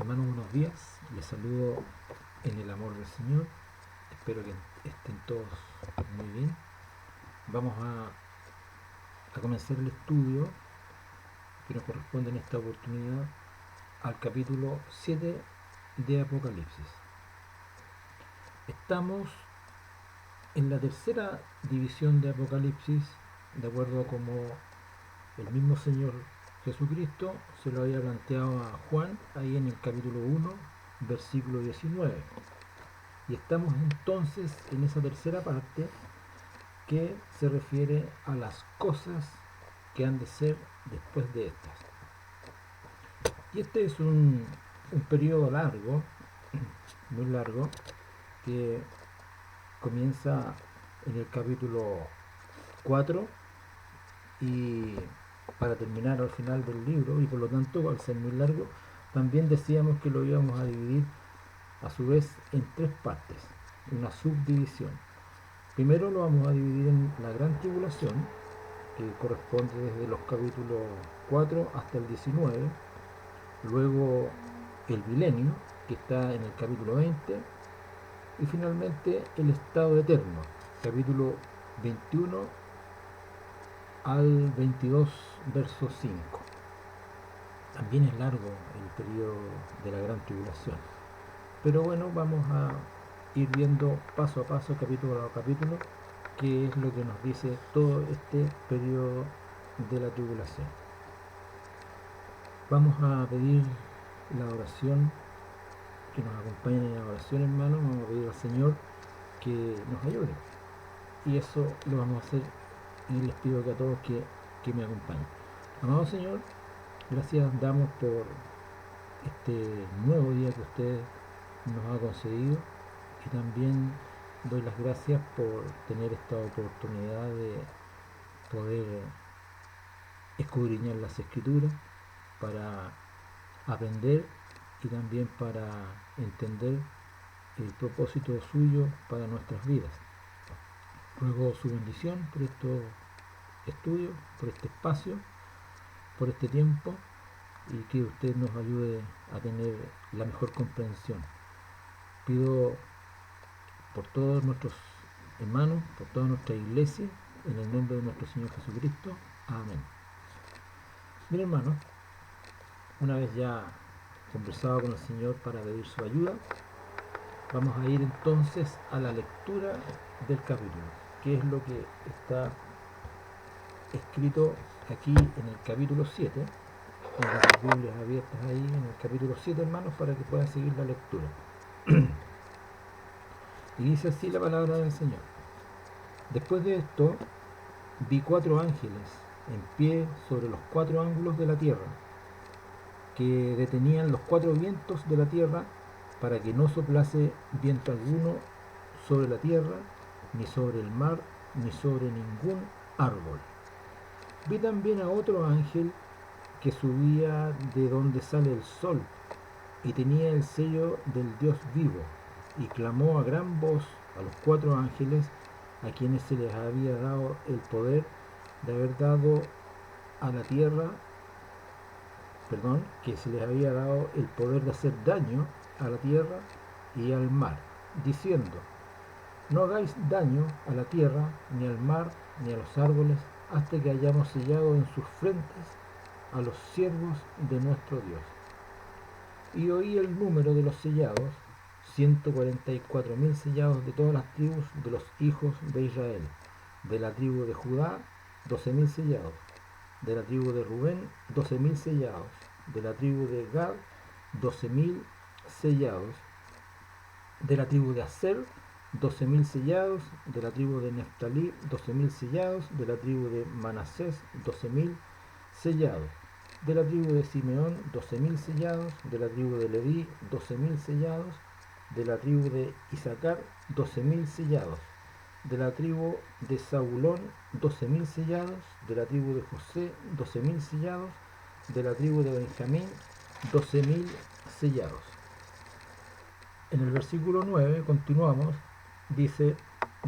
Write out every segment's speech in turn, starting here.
Hermanos, buenos días. Les saludo en el amor del Señor. Espero que estén todos muy bien. Vamos a comenzar el estudio que nos corresponde en esta oportunidad al capítulo 7 de Apocalipsis. Estamos en la tercera división de Apocalipsis, de acuerdo a como el mismo Señor Jesucristo se lo había planteado a Juan ahí en el capítulo 1, versículo 19. Y estamos entonces en esa tercera parte que se refiere a las cosas que han de ser después de estas. Y este es un periodo largo, muy largo, que comienza en el capítulo 4 y para terminar al final del libro, y por lo tanto al ser muy largo también decíamos que lo íbamos a dividir a su vez en tres partes, una subdivisión. Primero lo vamos a dividir en la gran tribulación, que corresponde desde los capítulos 4 hasta el 19, luego el milenio, que está en el capítulo 20, y finalmente el estado eterno, capítulo 21 al 22, verso 5. También es largo el periodo de la gran tribulación. Pero bueno, vamos a ir viendo paso a paso, capítulo a capítulo, qué es lo que nos dice todo este periodo de la tribulación. Vamos a pedir la oración, que nos acompañen en la oración, hermanos. Vamos a pedir al Señor que nos ayude. Y eso lo vamos a hacer y les pido que a todos que me acompañen. Amado Señor, gracias damos por este nuevo día que usted nos ha concedido, y también doy las gracias por tener esta oportunidad de poder escudriñar las escrituras para aprender y también para entender el propósito suyo para nuestras vidas. Ruego su bendición por estos estudios, por este espacio, por este tiempo, y que usted nos ayude a tener la mejor comprensión. Pido por todos nuestros hermanos, por toda nuestra iglesia, en el nombre de nuestro Señor Jesucristo. Amén. Bien, hermanos, una vez ya conversado con el Señor para pedir su ayuda, vamos a ir entonces a la lectura del capítulo, que es lo que está escrito aquí en el capítulo 7. Tengo las Biblias abiertas ahí en el capítulo 7, hermanos, para que puedan seguir la lectura. Y dice así la palabra del Señor. Después de esto, vi 4 ángeles en pie sobre los 4 ángulos de la tierra, que detenían los 4 vientos de la tierra para que no soplase viento alguno sobre la tierra, ni sobre el mar, ni sobre ningún árbol. Vi también a otro ángel que subía de donde sale el sol, y tenía el sello del Dios vivo, y clamó a gran voz a los 4 ángeles a quienes se les había dado el poder de haber dado a la tierra, que se les había dado el poder de hacer daño a la tierra y al mar, diciendo: no hagáis daño a la tierra, ni al mar, ni a los árboles, hasta que hayamos sellado en sus frentes a los siervos de nuestro Dios. Y oí el número de los sellados, 144.000 sellados de todas las tribus de los hijos de Israel. De la tribu de Judá, 12.000 sellados. De la tribu de Rubén, 12.000 sellados. De la tribu de Gad, 12.000 sellados. De la tribu de Aser, 12.000 sellados. De la tribu de Neftalí, 12.000 sellados. De la tribu de Manasés, 12.000 sellados. De la tribu de Simeón, 12.000 sellados. De la tribu de Leví, 12.000 sellados. De la tribu de Isaacar, 12.000 sellados. De la tribu de Zabulón, 12.000 sellados. De la tribu de José, 12.000 sellados. De la tribu de Benjamín, 12.000 sellados. En el versículo 9 continuamos, dice: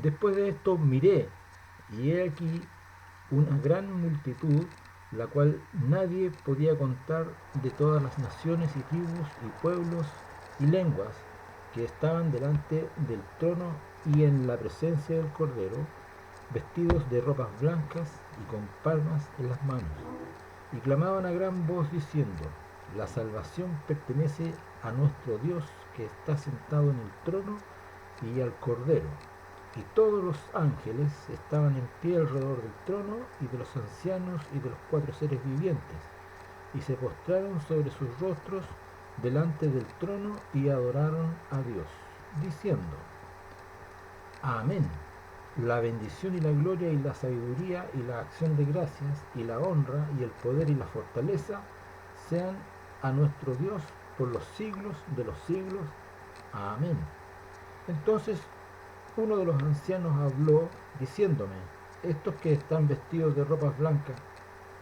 después de esto miré, y he aquí una gran multitud la cual nadie podía contar, de todas las naciones y tribus y pueblos y lenguas que estaban delante del trono y en la presencia del Cordero, vestidos de ropas blancas y con palmas en las manos, y clamaban a gran voz diciendo: la salvación pertenece a nuestro Dios, que está sentado en el trono, y al Cordero. Y todos los ángeles estaban en pie alrededor del trono y de los ancianos y de los cuatro seres vivientes, y se postraron sobre sus rostros delante del trono y adoraron a Dios, diciendo: Amén. La bendición y la gloria y la sabiduría y la acción de gracias y la honra y el poder y la fortaleza sean a nuestro Dios por los siglos de los siglos. Amén. Entonces uno de los ancianos habló diciéndome: estos que están vestidos de ropas blancas,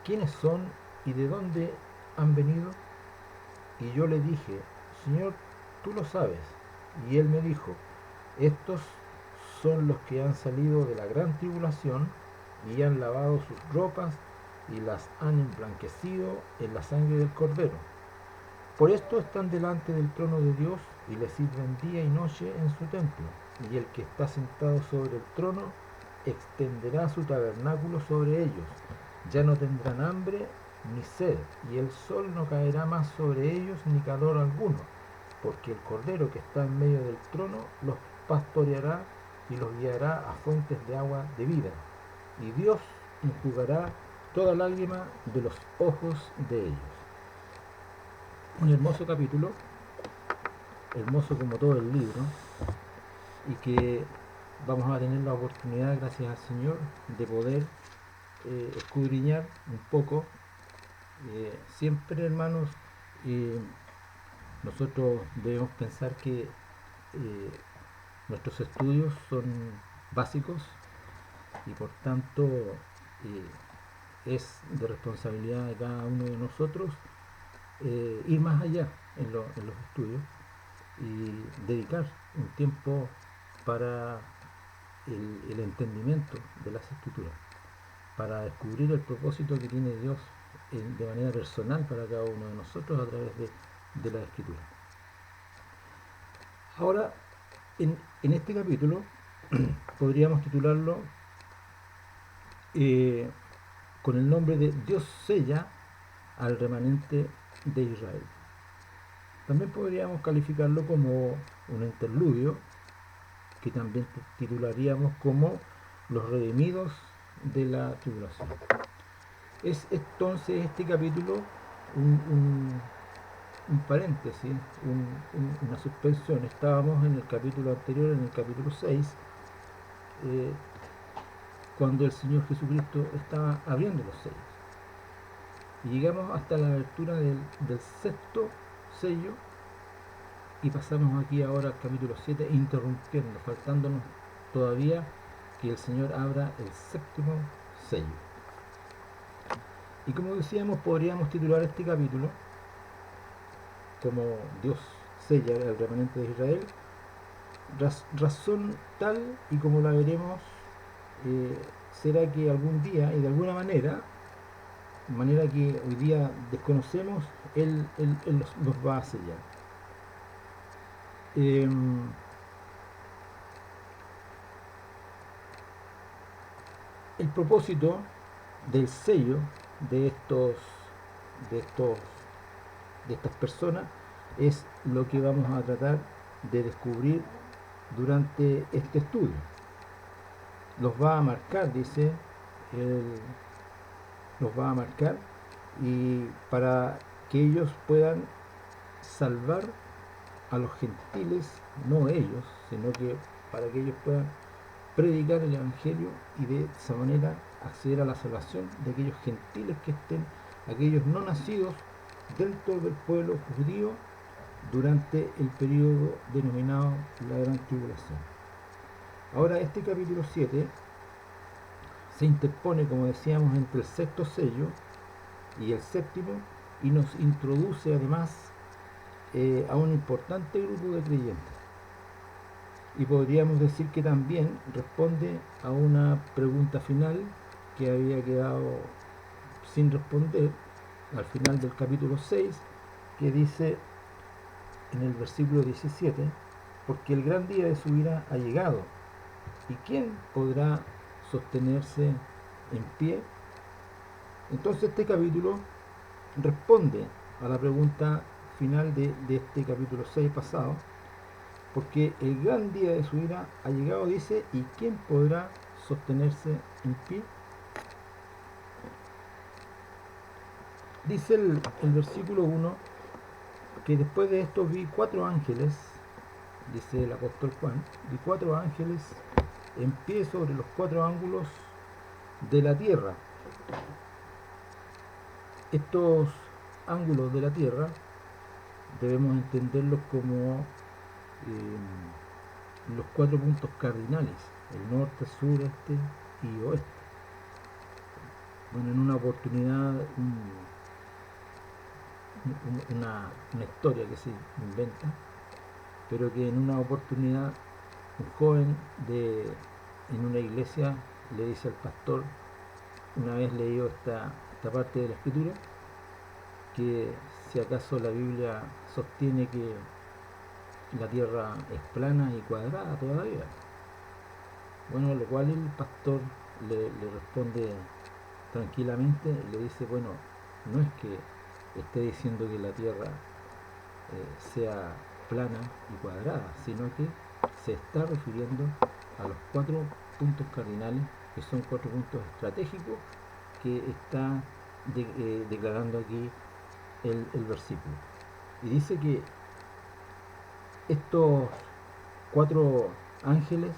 ¿quiénes son y de dónde han venido? Y yo le dije: Señor, tú lo sabes. Y él me dijo: estos son los que han salido de la gran tribulación y han lavado sus ropas y las han emblanquecido en la sangre del Cordero. Por esto están delante del trono de Dios y le sirven día y noche en su templo. Y el que está sentado sobre el trono extenderá su tabernáculo sobre ellos. Ya no tendrán hambre ni sed, y el sol no caerá más sobre ellos ni calor alguno, porque el Cordero que está en medio del trono los pastoreará y los guiará a fuentes de agua de vida, y Dios enjugará toda lágrima de los ojos de ellos. Un hermoso capítulo, hermoso como todo el libro, y que vamos a tener la oportunidad, gracias al Señor, de poder escudriñar un poco. Siempre, hermanos, nosotros debemos pensar que nuestros estudios son básicos y por tanto es de responsabilidad de cada uno de nosotros ir más allá en los estudios y dedicar un tiempo para el entendimiento de las escrituras, para descubrir el propósito que tiene Dios de manera personal para cada uno de nosotros a través de la escritura. Ahora, en este capítulo podríamos titularlo con el nombre de Dios sella al remanente de Israel. También podríamos calificarlo como un interludio, que también titularíamos como los redimidos de la tribulación. Es entonces este capítulo un paréntesis, una suspensión. Estábamos en el capítulo anterior, en el capítulo 6, cuando el Señor Jesucristo estaba abriendo los sellos. Y llegamos hasta la abertura del sexto sello y pasamos aquí ahora al capítulo 7, interrumpiendo, faltándonos todavía que el Señor abra el séptimo sello. Y como decíamos, podríamos titular este capítulo como Dios sella al remanente de Israel, razón tal, y como la veremos, será que algún día y de alguna manera que hoy día desconocemos, Él los va a sellar. El propósito del sello de estas personas es lo que vamos a tratar de descubrir durante este estudio. Los va a marcar, dice, los va a marcar, y para que ellos puedan salvar a los gentiles, no ellos, sino que para que ellos puedan predicar el Evangelio y de esa manera acceder a la salvación de aquellos gentiles que estén, aquellos no nacidos dentro del pueblo judío durante el periodo denominado la Gran Tribulación. Ahora, este capítulo 7 se interpone, como decíamos, entre el sexto sello y el séptimo, y nos introduce además a un importante grupo de creyentes. Y podríamos decir que también responde a una pregunta final que había quedado sin responder al final del capítulo 6, que dice en el versículo 17, porque el gran día de su ira ha llegado, ¿y quién podrá sostenerse en pie? Entonces este capítulo responde a la pregunta final de este capítulo 6 pasado, porque el gran día de su ira ha llegado, dice, ¿y quién podrá sostenerse en pie? Dice el versículo 1 que después de esto vi 4 ángeles, dice el apóstol Juan, vi 4 ángeles en pie sobre los 4 ángulos de la tierra. Estos ángulos de la tierra debemos entenderlos como los 4 puntos cardinales: el norte, sur, este y oeste. Bueno, en una oportunidad, una historia que se inventa, pero que en una oportunidad un joven en una iglesia le dice al pastor, una vez leído esta parte de la escritura, que si acaso la Biblia sostiene que la tierra es plana y cuadrada todavía. Bueno, lo cual el pastor le responde tranquilamente y le dice, bueno, no es que esté diciendo que la tierra sea plana y cuadrada, sino que se está refiriendo a los 4 puntos cardinales, que son 4 puntos estratégicos que está declarando aquí el versículo. Y dice que estos 4 ángeles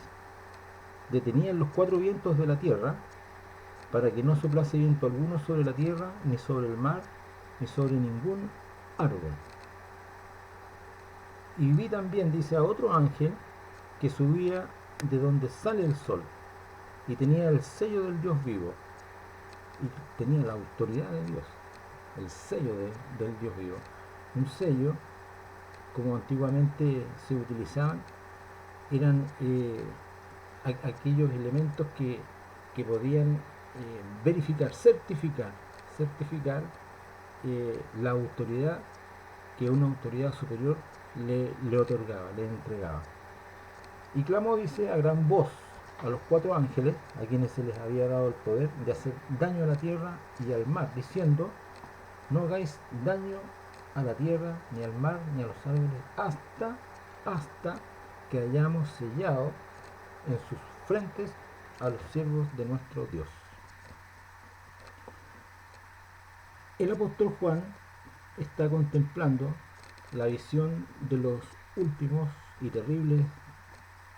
detenían los 4 vientos de la tierra para que no soplase viento alguno sobre la tierra, ni sobre el mar, ni sobre ningún árbol. Y vi también, dice, a otro ángel que subía de donde sale el sol, y tenía el sello del Dios vivo, y tenía la autoridad de Dios, el sello del Dios vivo. Un sello, como antiguamente se utilizaban, eran aquellos elementos que podían verificar, certificar la autoridad que una autoridad superior le otorgaba, le entregaba. Y clamó, dice, a gran voz a los 4 ángeles, a quienes se les había dado el poder de hacer daño a la tierra y al mar, diciendo, no hagáis daño a la tierra, ni al mar, ni a los árboles, hasta que hayamos sellado en sus frentes a los siervos de nuestro Dios. El apóstol Juan está contemplando la visión de los últimos y terribles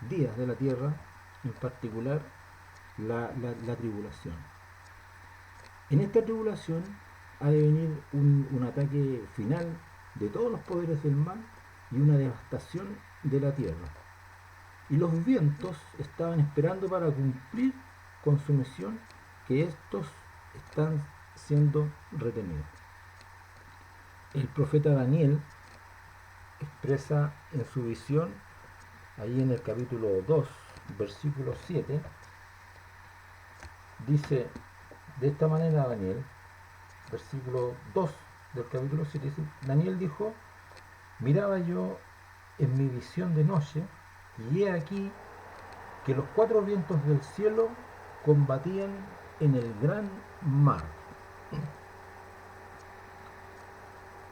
días de la tierra, en particular la tribulación. En esta tribulación ha de venir un ataque final de todos los poderes del mal y una devastación de la tierra. Y los vientos estaban esperando para cumplir con su misión, que estos están siendo retenidos. El profeta Daniel expresa en su visión, ahí en el capítulo 2, versículo 7, dice de esta manera Daniel, versículo 2 del capítulo 7, dice, Daniel dijo, miraba yo en mi visión de noche, y he aquí que los 4 vientos del cielo combatían en el gran mar.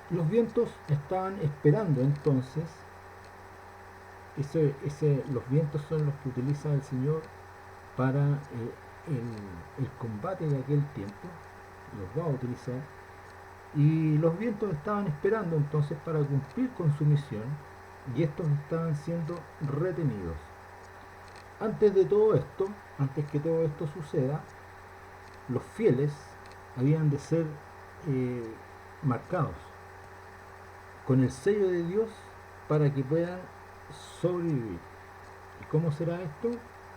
Los vientos estaban esperando entonces, los vientos son los que utiliza el Señor para el combate de aquel tiempo, los va a utilizar, y los vientos estaban esperando entonces para cumplir con su misión, y estos estaban siendo retenidos. Antes que todo esto suceda, los fieles habían de ser marcados con el sello de Dios para que puedan sobrevivir. ¿Y cómo será esto?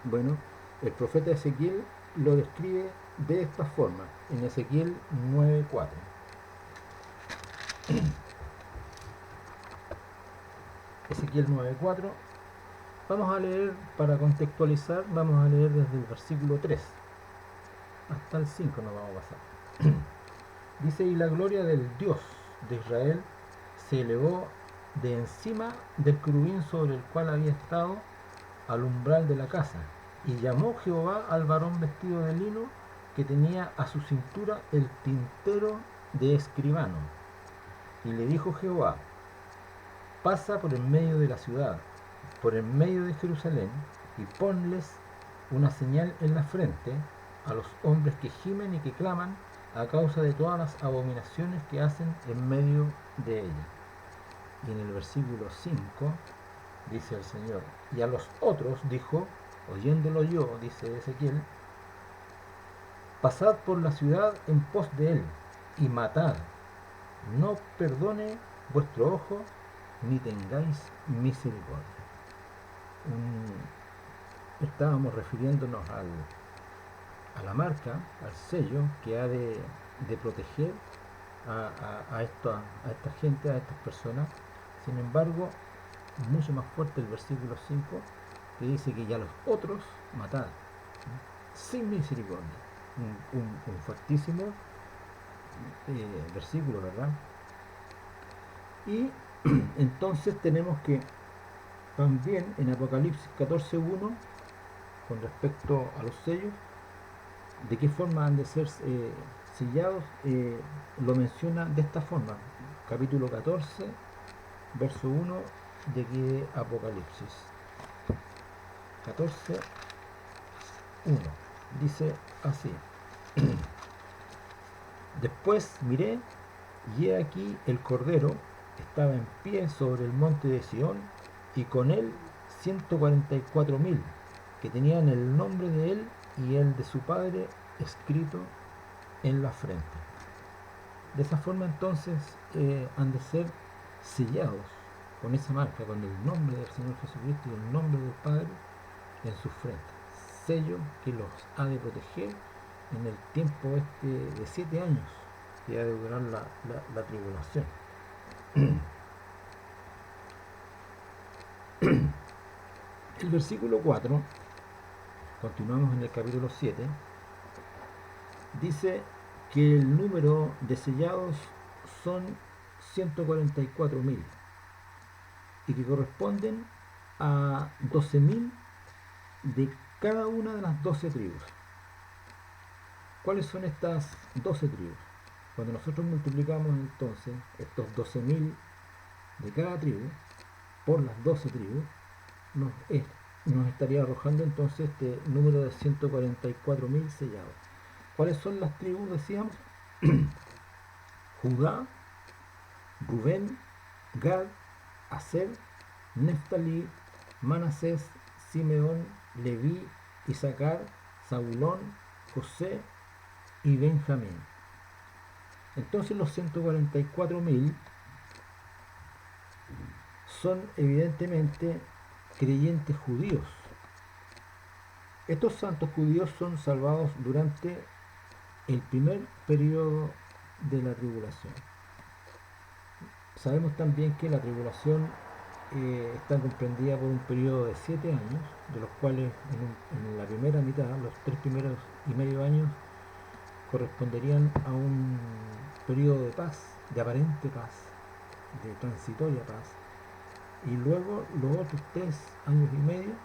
Bueno, el profeta Ezequiel lo describe de esta forma, en Ezequiel 9:4. Ezequiel 9:4. Vamos a leer, para contextualizar, vamos a leer desde el versículo 3 hasta el 5 nos vamos a pasar. Dice, y la gloria del Dios de Israel se elevó de encima del querubín sobre el cual había estado al umbral de la casa. Y llamó Jehová al varón vestido de lino que tenía a su cintura el tintero de escribano. Y le dijo Jehová, pasa por en medio de la ciudad, por en medio de Jerusalén, y ponles una señal en la frente a los hombres que gimen y que claman a causa de todas las abominaciones que hacen en medio de ella. Y en el versículo 5 dice el Señor, y a los otros dijo, oyéndolo yo, dice Ezequiel, pasad por la ciudad en pos de él, y matad, no perdone vuestro ojo, ni tengáis misericordia. Estábamos refiriéndonos a la marca, al sello que ha de proteger a esta gente, a estas personas. Sin embargo, mucho más fuerte el versículo 5 que dice que ya los otros matad sin misericordia. Un fuertísimo versículo, ¿verdad? Y entonces tenemos que también en Apocalipsis 14:1, con respecto a los sellos, de qué forma han de ser sellados, lo menciona de esta forma, capítulo 14, verso 1 de Apocalipsis 14:1, dice así: después miré, y he aquí el Cordero estaba en pie sobre el monte de Sión, y con él 144.000, que tenían el nombre de él y el de su padre escrito en la frente. De esa forma entonces han de ser sellados con esa marca, con el nombre del Señor Jesucristo y el nombre del Padre en su frente. Sello que los ha de proteger en el tiempo de 7 años que ha de durar la tribulación. El versículo 4, continuamos en el capítulo 7, dice que el número de sellados son 144.000 y que corresponden a 12.000 de cada una de las 12 tribus. ¿Cuáles son estas 12 tribus? Cuando nosotros multiplicamos entonces estos 12.000 de cada tribu por las 12 tribus, nos estaría arrojando entonces este número de 144.000 sellados. ¿Cuáles son las tribus? Decíamos: Judá, Rubén, Gad, Aser, Neftalí, Manasés, Simeón, Leví, Isaacar, Zabulón, José y Benjamín. Entonces los 144.000 son evidentemente creyentes judíos. Estos santos judíos son salvados durante el primer periodo de la tribulación. Sabemos también que la tribulación está comprendida por un periodo de 7 años, de los cuales en la primera mitad, los 3 primeros y medio años, corresponderían a un periodo de paz, de aparente paz, de transitoria paz, y luego los otros 3 años y medio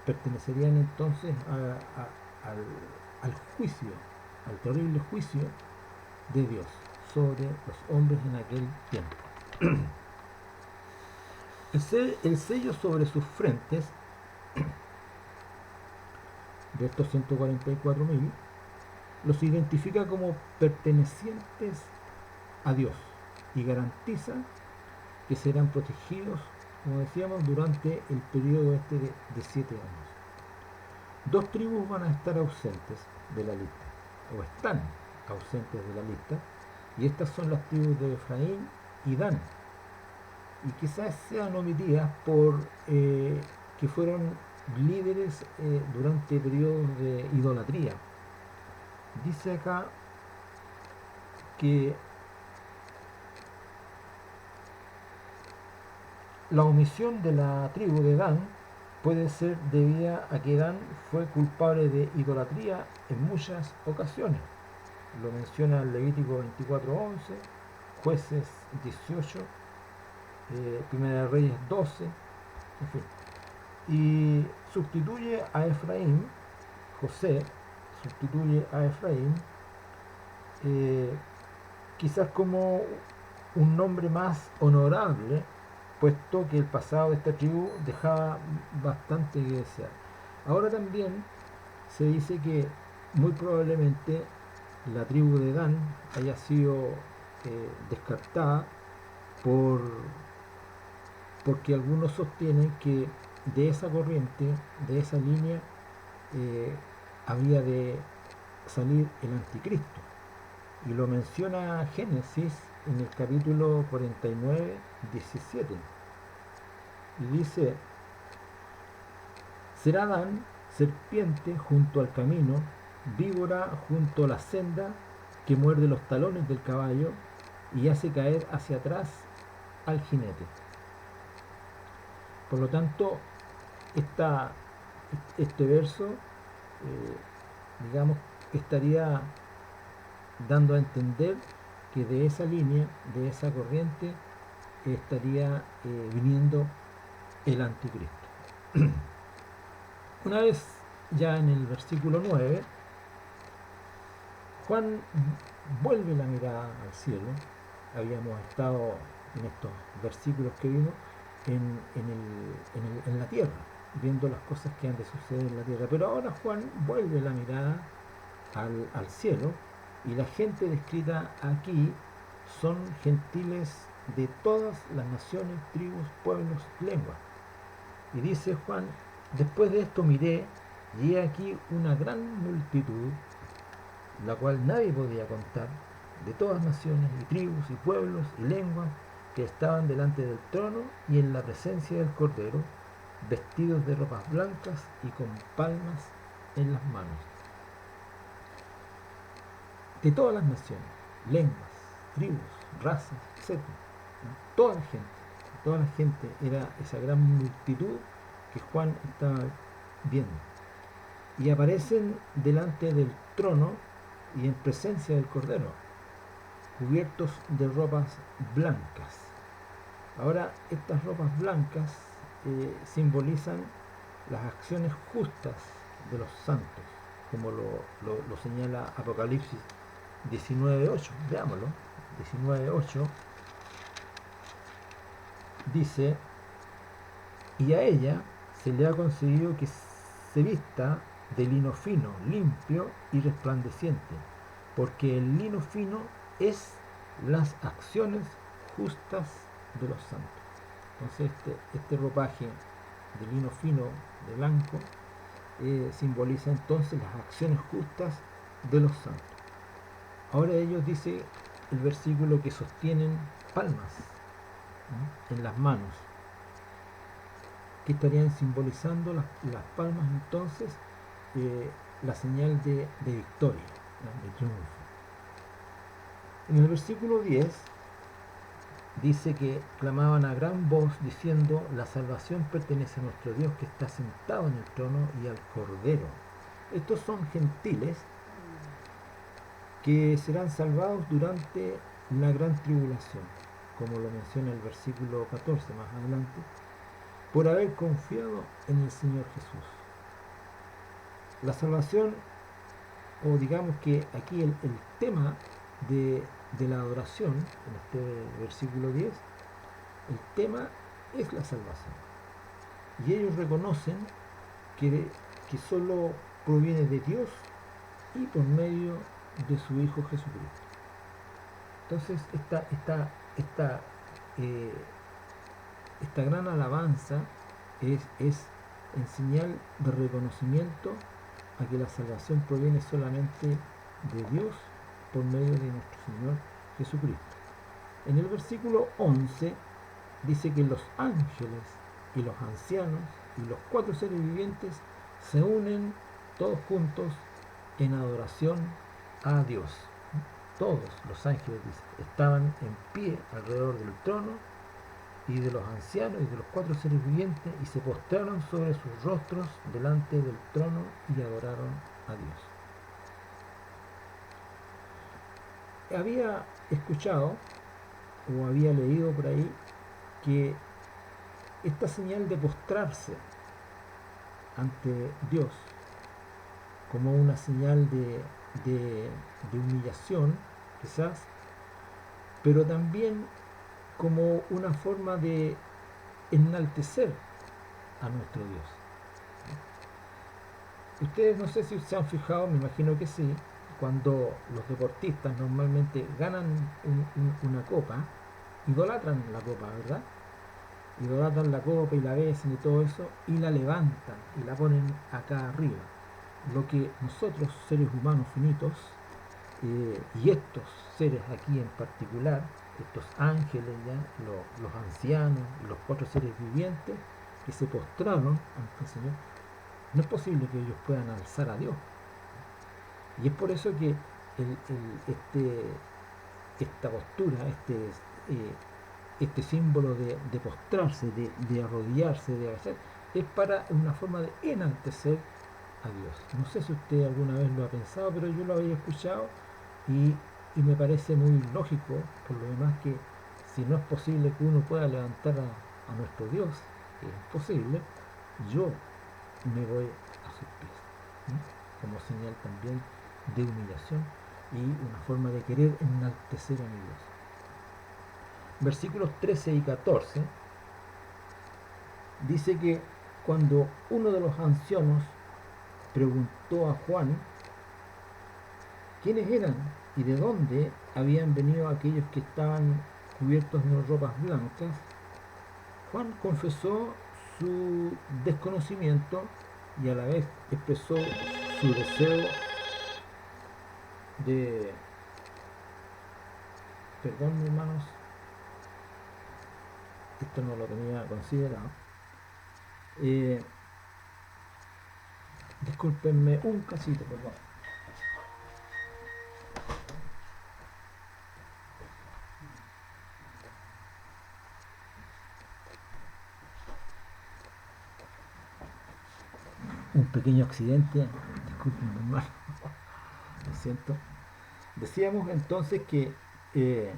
pertenecerían entonces al juicio, al terrible juicio de Dios sobre los hombres en aquel tiempo. El sello sobre sus frentes de estos 144.000 los identifica como pertenecientes a Dios y garantiza que serán protegidos, como decíamos, durante el periodo de 7 años. 2 tribus van a estar ausentes de la lista, o están ausentes de la lista, y estas son las tribus de Efraín y Dan, y quizás sean omitidas por que fueron líderes durante periodos de idolatría. Dice acá que la omisión de la tribu de Dan puede ser debida a que Dan fue culpable de idolatría en muchas ocasiones. lo menciona el Levítico 24:11, Jueces 18, Primera de Reyes 12, en fin. Y sustituye a Efraín, José sustituye a Efraín, eh, quizás como un nombre más honorable, puesto que el pasado de esta tribu dejaba bastante que desear. Ahora también se dice que muy probablemente la tribu de Dan haya sido descartada por, porque algunos sostienen que de esa corriente, de esa línea, eh, habría de salir el anticristo. Y lo menciona Génesis en el capítulo 49, 17. Y dice, será Dan serpiente junto al camino, víbora junto a la senda, que muerde los talones del caballo y hace caer hacia atrás al jinete. Por lo tanto, esta, este verso, digamos, estaría dando a entender que de esa línea, de esa corriente, estaría viniendo el anticristo. Una vez ya en el versículo 9, Juan vuelve la mirada al cielo. Habíamos estado en estos versículos que vimos en la tierra, viendo las cosas que han de suceder en la tierra. Pero ahora Juan vuelve la mirada al cielo, y la gente descrita aquí son gentiles de todas las naciones, tribus, pueblos, lenguas. Y dice Juan, después de esto miré, y he aquí una gran multitud, la cual nadie podía contar, de todas naciones y tribus y pueblos y lenguas, que estaban delante del trono y en la presencia del Cordero, vestidos de ropas blancas y con palmas en las manos. De todas las naciones, lenguas, tribus, razas, etc. Toda la gente era esa gran multitud que Juan estaba viendo. Y aparecen delante del trono y en presencia del Cordero, cubiertos de ropas blancas. Ahora, estas ropas blancas simbolizan las acciones justas de los santos, como lo señala Apocalipsis 19:8. Veámoslo. 19:8 dice, y a ella se le ha concedido que se vista de lino fino, limpio y resplandeciente, porque el lino fino es las acciones justas de los santos. Entonces este ropaje de lino fino, de blanco, simboliza entonces las acciones justas de los santos. Ahora ellos, dice el versículo, que sostienen palmas en las manos, que estarían simbolizando las palmas entonces, la señal de victoria, de triunfo. En el versículo 10 dice que clamaban a gran voz diciendo, la salvación pertenece a nuestro Dios que está sentado en el trono y al Cordero. Estos son gentiles que serán salvados durante la gran tribulación, como lo menciona el versículo 14 más adelante, por haber confiado en el Señor Jesús. La salvación, o digamos que aquí el tema de la adoración, en este versículo 10, el tema es la salvación. Y ellos reconocen que solo proviene de Dios y por medio de su Hijo Jesucristo. Entonces esta gran alabanza es en señal de reconocimiento a que la salvación proviene solamente de Dios por medio de nuestro Señor Jesucristo. En el versículo 11 dice que los ángeles y los ancianos y los 4 seres vivientes se unen todos juntos en adoración a Dios. Todos los ángeles, dice, estaban en pie alrededor del trono y de los ancianos y de los 4 seres vivientes, y se postraron sobre sus rostros delante del trono y adoraron a Dios. había escuchado o había leído por ahí que esta señal de postrarse ante Dios como una señal de humillación, quizás, pero también como una forma de enaltecer a nuestro Dios. Ustedes no sé si se han fijado, me imagino que sí, cuando los deportistas normalmente ganan una copa, idolatran la copa, ¿verdad? Idolatran la copa y la besan y todo eso, y la levantan y la ponen acá arriba. Lo que nosotros, seres humanos finitos, y estos seres aquí en particular, estos ángeles, ya, los ancianos y los cuatro seres vivientes que se postraron ante el Señor, no es posible que ellos puedan alzar a Dios. Y es por eso que esta postura, este símbolo de postrarse, de arrodillarse, de agachar, es para una forma de enaltecer a Dios. No sé si usted alguna vez lo ha pensado, pero yo lo había escuchado y, y me parece muy lógico, por lo demás, que si no es posible que uno pueda levantar a nuestro Dios, que es posible, yo me voy a sus pies, ¿sí? Como señal también de humillación y una forma de querer enaltecer a mi Dios. Versículos 13 y 14 dice que cuando uno de los ancianos preguntó a Juan quiénes eran y de dónde habían venido aquellos que estaban cubiertos de ropas blancas, Juan confesó su desconocimiento y a la vez expresó su deseo de... Perdón, hermanos, esto no lo tenía considerado. Eh, Discúlpenme un casito, perdón. Un pequeño accidente, discúlpenme, hermano, lo siento. Decíamos entonces que eh,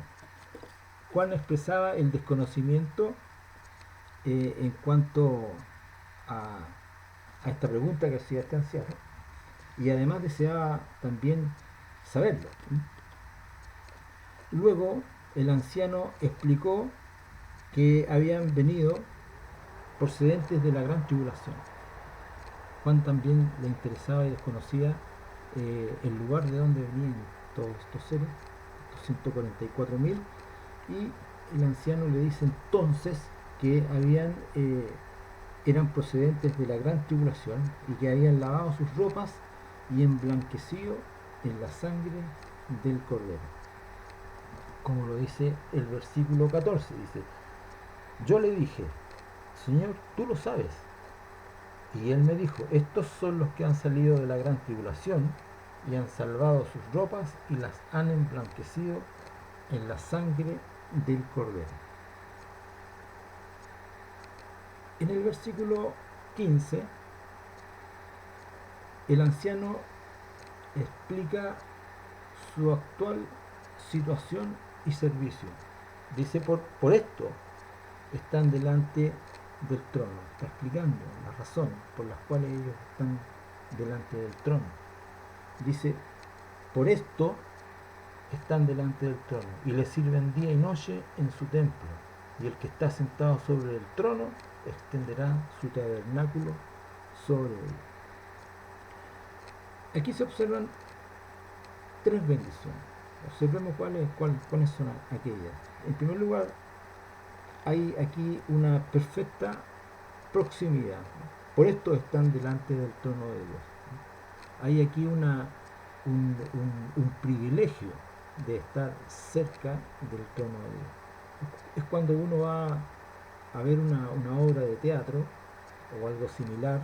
Juan expresaba el desconocimiento en cuanto a, a esta pregunta que hacía este anciano y además deseaba también saberlo. Luego el anciano explicó que habían venido procedentes de la gran tribulación. Juan también le interesaba y desconocía el lugar de donde venían todos estos seres, estos 144.000, y el anciano le dice entonces que eran procedentes de la gran tribulación y que habían lavado sus ropas y emblanquecido en la sangre del Cordero. Como lo dice el versículo 14, dice, yo le dije, Señor, tú lo sabes. Y él me dijo, estos son los que han salido de la gran tribulación y han salvado sus ropas y las han emblanquecido en la sangre del Cordero. En el versículo 15, el anciano explica su actual situación y servicio. Dice, por esto están delante del trono. Está explicando las razones por las cuales ellos están delante del trono. Dice, por esto están delante del trono y le sirven día y noche en su templo. Y el que está sentado sobre el trono extenderá su tabernáculo sobre él. Aquí se observan tres bendiciones. Observemos cuáles son aquellas. En primer lugar, hay aquí una perfecta proximidad. Por esto están delante del trono de Dios. Hay aquí un privilegio de estar cerca del trono de Dios. Es cuando uno va a ver una obra de teatro o algo similar,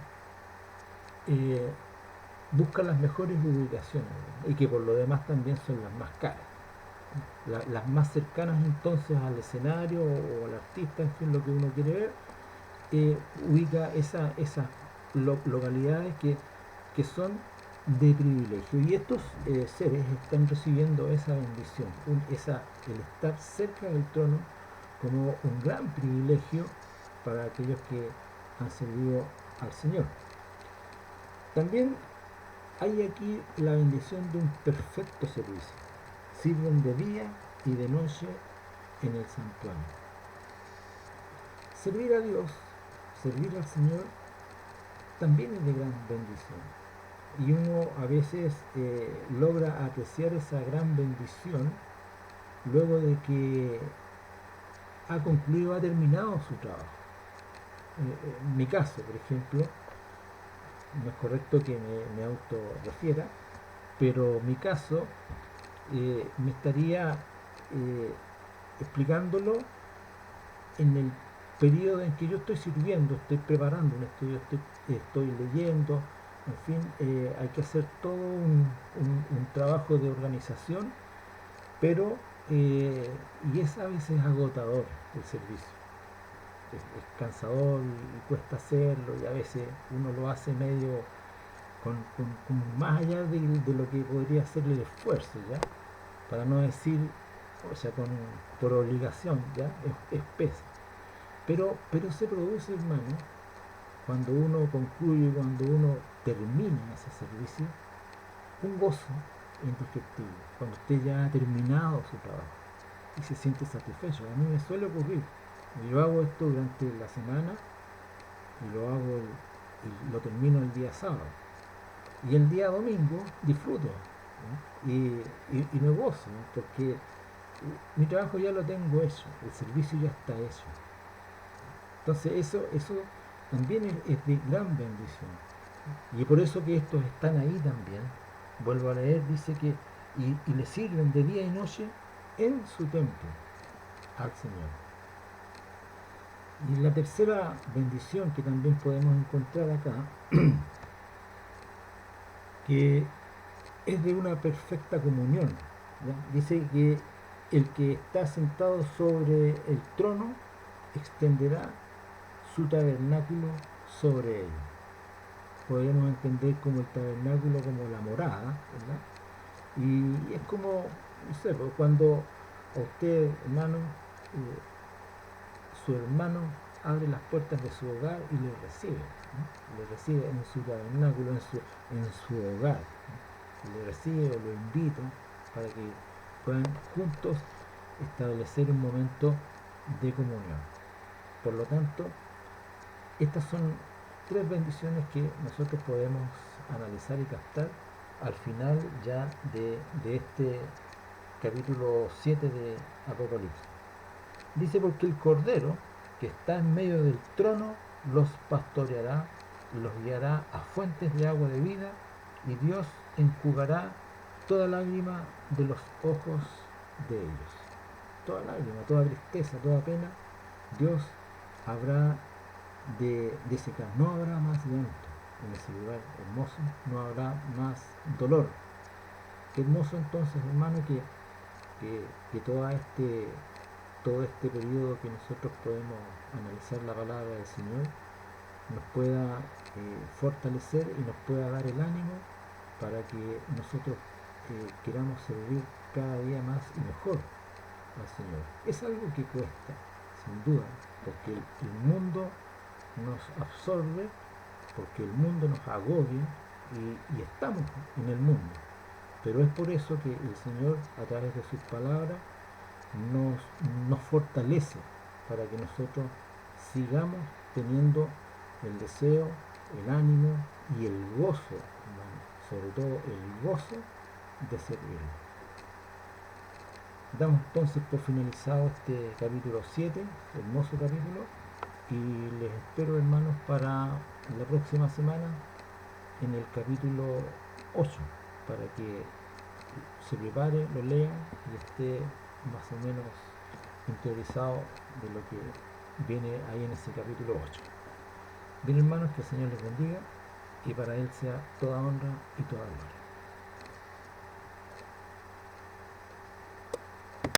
busca las mejores ubicaciones, ¿no? Y que por lo demás también son las más caras. Las más cercanas entonces al escenario o al artista, en fin, lo que uno quiere ver, ubica esas localidades que son de privilegio. Y estos seres están recibiendo esa bendición, el estar cerca del trono como un gran privilegio para aquellos que han servido al Señor. También hay aquí la bendición de un perfecto servicio. Sirven de día y de noche en el santuario. Servir a Dios, servir al Señor, también es de gran bendición. Y uno a veces logra apreciar esa gran bendición luego de que ha concluido, ha terminado su trabajo. En mi caso, por ejemplo, no es correcto que me autorrefiera, pero mi caso me estaría explicándolo en el periodo en que yo estoy sirviendo, estoy preparando un estudio, estoy leyendo, en fin, hay que hacer todo un trabajo de organización, pero y es a veces agotador el servicio. Es cansador y cuesta hacerlo, y a veces uno lo hace medio con más allá de lo que podría ser el esfuerzo, ¿ya? Para no decir, o sea, por obligación, ¿ya? Es pesa. Pero se produce, hermano, cuando uno concluye, cuando uno termina ese servicio, un gozo indescriptible, cuando usted ya ha terminado su trabajo y se siente satisfecho. A mí me suele ocurrir. Yo hago esto durante la semana y y lo termino el día sábado. Y el día domingo disfruto, ¿no? Y me gozo, ¿no? Porque mi trabajo ya lo tengo hecho, el servicio ya está hecho. Entonces eso también es de gran bendición. Y por eso que estos están ahí también. Vuelvo a leer, dice que y le sirven de día y noche en su templo al Señor. Y la tercera bendición que también podemos encontrar acá, que es de una perfecta comunión, ¿ya? Dice que el que está sentado sobre el trono extenderá su tabernáculo sobre él. Podemos entender como el tabernáculo como la morada, ¿verdad? Y es como, no sé, pues, cuando a usted, hermano, su hermano abre las puertas de su hogar y le recibe, ¿no? Le recibe en su tabernáculo, en su hogar, ¿no? Le recibe o lo invita para que puedan juntos establecer un momento de comunión. Por lo tanto, estas son tres bendiciones que nosotros podemos analizar y captar al final ya de este capítulo 7 de Apocalipsis. Dice: porque el Cordero que está en medio del trono los pastoreará, los guiará a fuentes de agua de vida, y Dios enjugará toda lágrima de los ojos de ellos. Toda lágrima, toda tristeza, toda pena, Dios habrá de secar. No habrá más llanto en ese lugar hermoso, no habrá más dolor. Qué hermoso entonces, hermano, que todo este periodo que nosotros podemos analizar la palabra del Señor nos pueda fortalecer y nos pueda dar el ánimo para que nosotros queramos servir cada día más y mejor al Señor. Es algo que cuesta, sin duda, porque el mundo nos absorbe, porque el mundo nos agobia y estamos en el mundo. Pero es por eso que el Señor, a través de sus palabras, nos fortalece para que nosotros sigamos teniendo el deseo, el ánimo y el gozo, hermano, sobre todo el gozo de servirlo. Damos entonces por finalizado este capítulo 7, hermoso capítulo, y les espero, hermanos, para la próxima semana en el capítulo 8, para que se prepare, lo lea y esté más o menos interiorizado de lo que viene ahí en ese capítulo 8. Bien, hermanos, que el Señor les bendiga y para Él sea toda honra y toda gloria.